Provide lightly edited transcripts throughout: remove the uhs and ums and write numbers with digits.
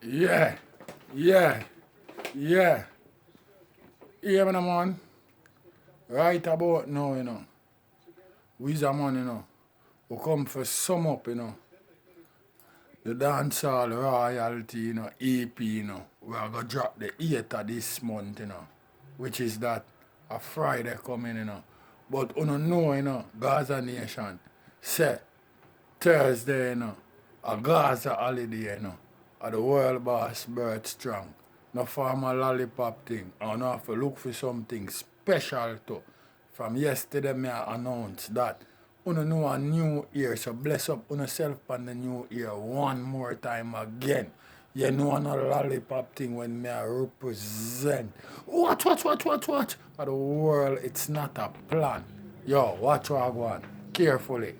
Yeah, yeah, yeah. Hear me, no, man. Right about now, we's a man, we come for sum up, the dancehall royalty, EP, we are gonna drop the 8th of this month, which is that a Friday coming, But you know, Gaza Nation, say Thursday, a Gaza holiday, a the world boss bird strong. No formal lollipop thing. I no have to look for something special too. From yesterday, me I announced that uno know a new year, so bless up on yourself on the new year one more time again. You know no lollipop thing when me I represent. Watch. For the world, it's not a plan. Yo, watch what I want. Carefully.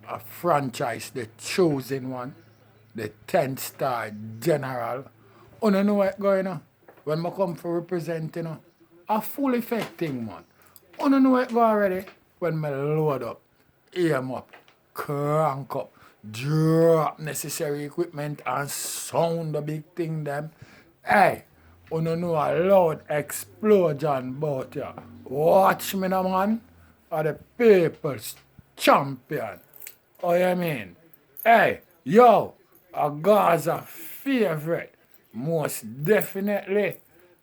A franchise, the chosen one, the 10-star general. You know what going on? When I come for representing, a full effect thing, man. You know what go already? When I load up, aim up, crank up, drop necessary equipment and sound the big thing them. Hey, you know a loud explosion about ya. Watch me now, man. Are the people's champion. Oh, you mean? Hey, yo, a Gaza favorite. Most definitely.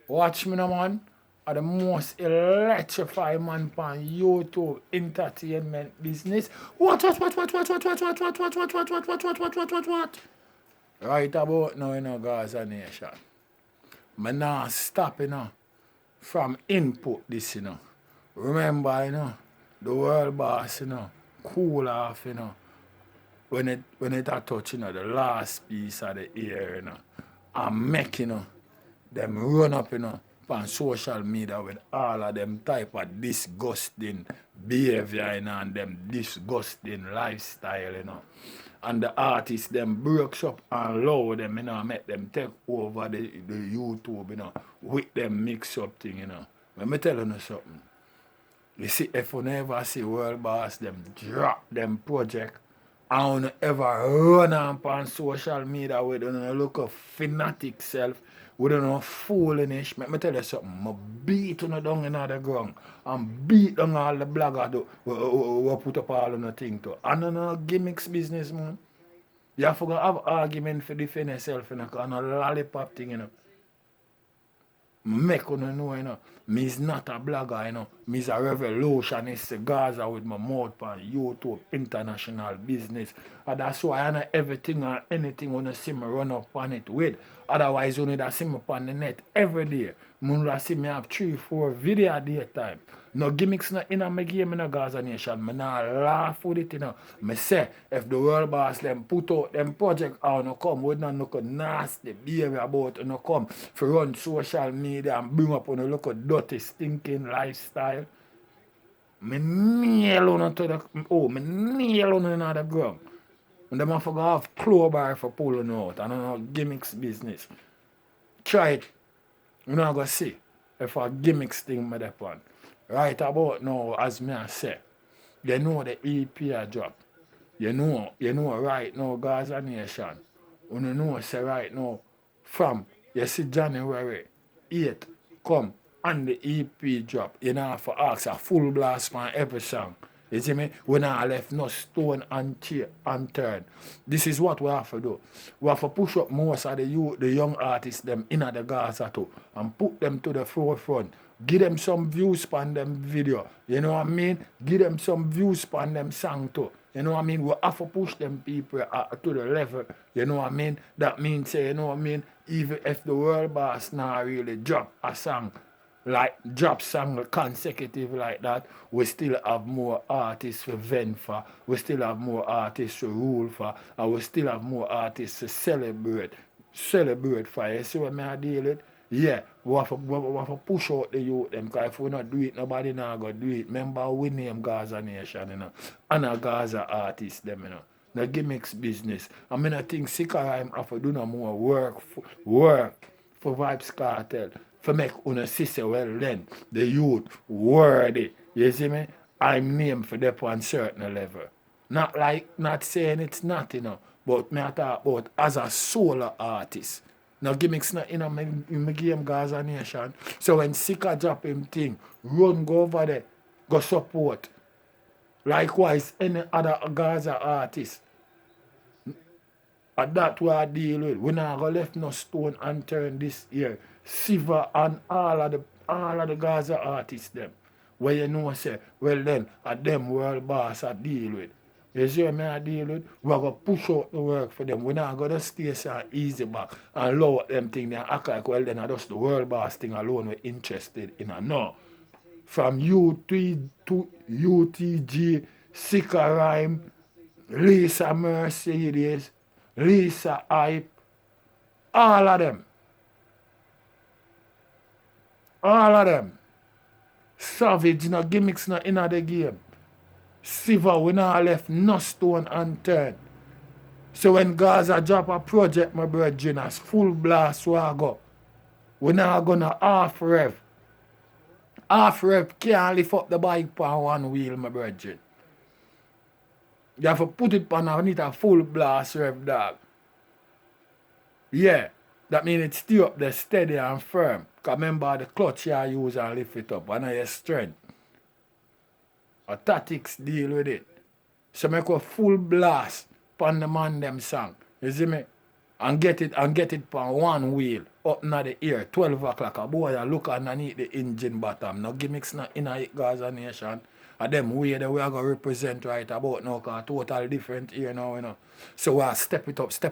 Watch me now, man. Are the most electrifying man on YouTube entertainment business. What? Right about now, Gaza Nation. Me nah stop, from input this, Remember, the world boss, cool off, when it a touch, the last piece of the year, and make, them run up, on social media with all of them type of disgusting behavior, and them disgusting lifestyle, And the artists them breaks up and allow them, make them take over the YouTube, with them mix up thing, Let me tell you something. You see, if you never see World Boss, them drop them project, and you ever run on social media with you look a fanatic self, with no foolish. Let me tell you something, I beat you down in the ground, and beat down all the bloggers who put up all of the thing too. And no gimmicks business, man. You have to have argument for defend yourself, and a lollipop thing, Make you know, me's not a blogger, Me's a revolutionist Gaza with my mouth on YouTube, international business. And that's why I know everything and anything when you see me run up on it with. Otherwise, you need to see me on the net every day. You see me have 3-4 video a day time. No gimmicks not in my game in the Gaza Nation. I not laugh with it, I say, if the world boss them put out them project out no come, we not look nasty behavior about no come for run social media and bring up on a look dirty, stinking lifestyle. Me nail on to the me nail on the ground. And them have to have crowbar for pulling out and no gimmicks business. Try it. You know go see if a gimmicks thing me upon. Right about now, as me I say, you know the EP a drop. You know right now, Gaza Nation. You know say right now, from you see January 8th come and the EP drop. You know have to ask a full blast on every song. You see me? We not left no stone unturned. This is what we have to do. We have to push up most of the youth, the young artists them in the Gaza too and put them to the forefront. Give them some views on them video. You know what I mean? Give them some views on them song too. You know what I mean? We have to push them people to the level. You know what I mean? That means, you know what I mean? Even if the world boss now really drop a song, like drop song consecutive like that, we still have more artists to vent for, we still have more artists to rule for, and we still have more artists to celebrate for. You see what I deal with? Yeah, we have to push out the youth them, because if we not do it, nobody now go do it. Remember we name Gaza Nation, and a Gaza artist them, The gimmicks business. I mean I think Sikarim have to do no more work for vybz kartel for make una see say well then the youth worthy. You see me? I'm named for them on certain level. Not saying it's not, But me I talk about as a solo artist. Now gimmicks not in my game Gaza Nation. So when Sika drop him thing, run go over there, go support. Likewise, any other Gaza artist. And that what I deal with. We not go left no stone unturned this year. Siva and all of the Gaza artists them. Where you know say, well then, at them world boss I deal with. You see what I deal with? We're going to push out the work for them. We're not going to stay so easy back and lower them thing. They act like, well then, I just the world boss thing alone we're interested in. No. From UTG, Sika Rhyme, Lisa Mercedes, Lisa Hype, all of them. All of them. Savage, no gimmicks, no in the game. Siva, we not left no stone unturned. So when Gaza drop a project, my brethren, as full blast swagger, we not gonna half rev. Half rev can't lift up the bike on one wheel, my brethren. You have to put it on underneath a full blast rev, dog. Yeah, that means it stay up there steady and firm. Because remember the clutch you use and lift it up, and your strength. A tactics deal with it. So make a full blast on the man them song. You see me? And get it on one wheel up in the ear, 12 o'clock. A boy look underneath the engine bottom. No gimmicks not in a Gaza Nation. And them way that we are going to represent right about now, because total different here now, you know. So we step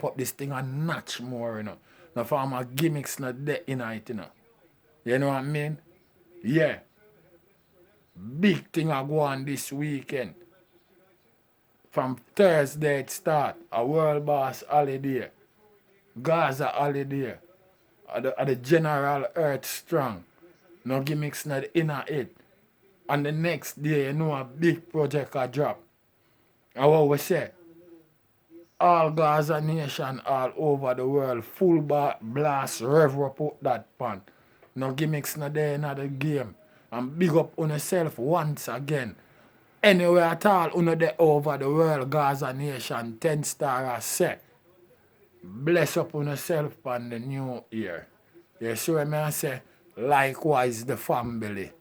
up this thing and notch more, you know. No for my gimmicks not there in it, you know. You know what I mean? Yeah. Big thing I go on this weekend. From Thursday it start. A world boss holiday. Gaza holiday. At the General Earth Strong. No gimmicks not in it. And the next day, you know, a big project a drop. And what we say? All Gaza Nation all over the world, full blast, rev put that pan. No gimmicks not there in the game. And big up on yourself once again. Anywhere at all, on there over the world, Gaza Nation, 10 star I say. Bless up on yourself on the new year. You see what I say? Likewise the family.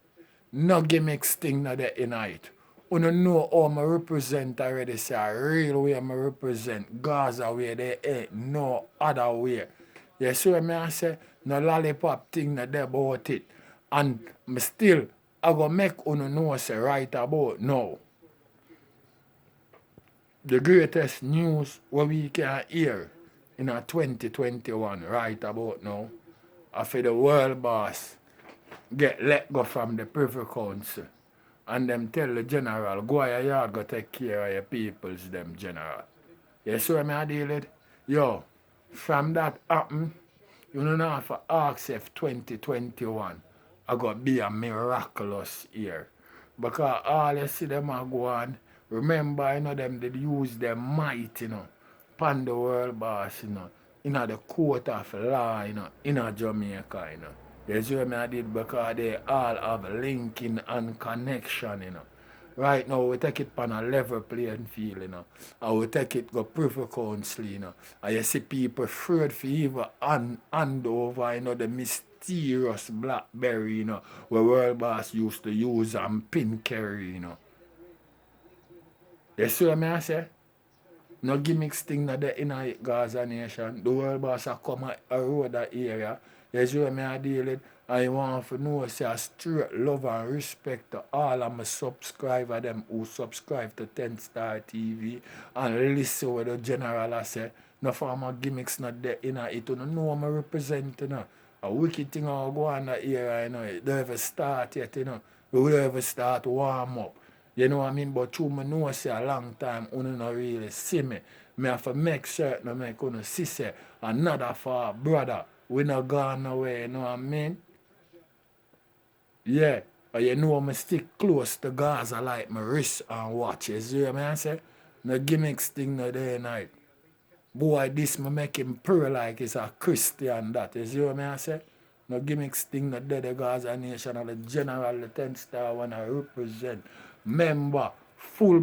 No gimmicks thing not there in it. You know how I represent already, say a real way I represent Gaza where they ain't no other way. You see what I say? No lollipop thing not there about it. And still, I go make you know say right about now. The greatest news what we can hear in a 2021 right about now, after the world boss get let go from the Privy Council and them tell the general, go your yard, go take care of your peoples, them general. You see what I deal with? Yo, from that happen, you don't have to ask if 2021 I got to be a miraculous year. Because all you see them are go on, remember, you know, them they use their might, you know, upon the world boss, you know, in the court of law, you know, in Jamaica, you know. You see what I did? Because they all have linking and connection, you know. Right now, we take it on a level playing field, you know. And we take it go Privy Council, you know. And you see people afraid for even hand over, you know, the mysterious BlackBerry, you know, where world boss used to use and pin carry, you know. You see what I say? No gimmicks thing that in a Gaza Nation. The world boss a come a road that area. You see what I deal with? I want to know say a straight love and respect to all of my subscribers them who subscribe to 10 Star TV and listen what the general say. No form of gimmicks not there in it. You know I'm representing. You know. A wicked thing will go on that area, you know. It don't ever start yet, you know. We will ever start to warm up. You know what I mean? But through my know say a long time, you don't really see me. I have to make certain I make you see say another for brother. We not gone away, you know what I mean? Yeah. But you know I stick close to Gaza like my wrist and watch. You see what I say? No gimmicks thing no day and night. Boy, this me make him pray like he's a Christian that. You see what I say? No gimmicks thing no day the Gaza Nation or the general the 10 star when I represent. Member, full